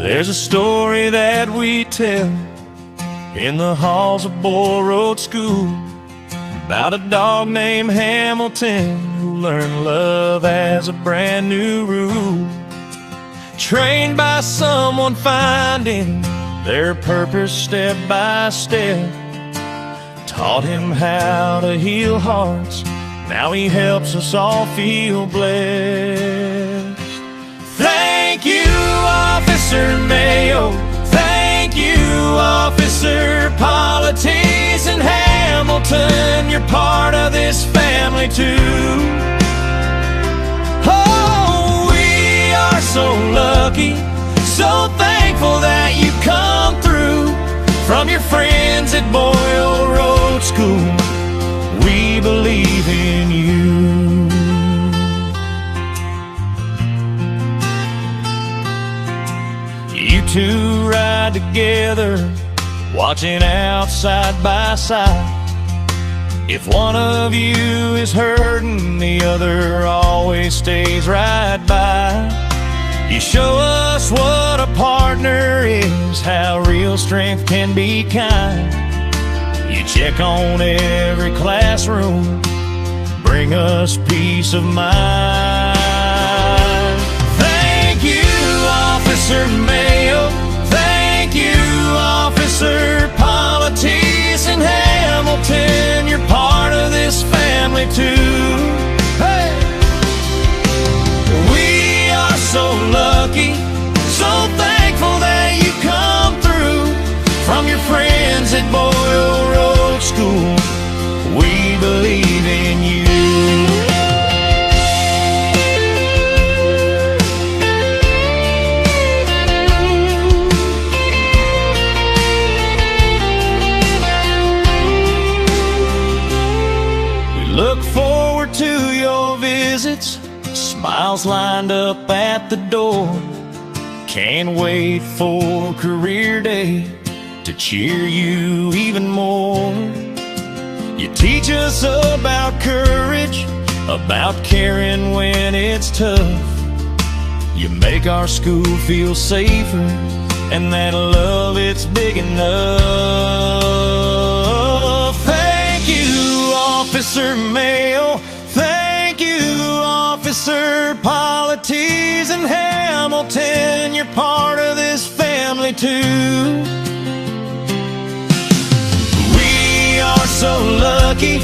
There's a story that we tell in the halls of Boyle Road School about a dog named Hamilton who learned love as a brand new rule. Trained by someone finding their purpose step by step, taught him how to heal hearts. Now he helps us all feel blessed. Thank you, Officer Maio. Thank you, Officer Politis and Hamilton. You're part of this family too. Oh, we are so lucky, so thankful that you come through. From your friends at Boyle Road School, we believe in you. You two ride together, watching out side by side. If one of you is hurting, the other always stays right by. You show us what a partner is, how real strength can be kind. You check on every classroom, bring us peace of mind. Thank you, Officer Maio. Thank you, Officer Politis and Hamilton. You're part of this family too. Hey! We are so lucky, so thankful that you come through. From your friends at Boyle Road School, we believe in you. Look forward to your visits, smiles lined up at the door. Can't wait for career day to cheer you even more. You teach us about courage, about caring when it's tough. You make our school feel safer, and that love, it's big enough. Thank you, Officer Maio. Thank you, Officer Politis and Hamilton. You're part of this family too. We are so lucky,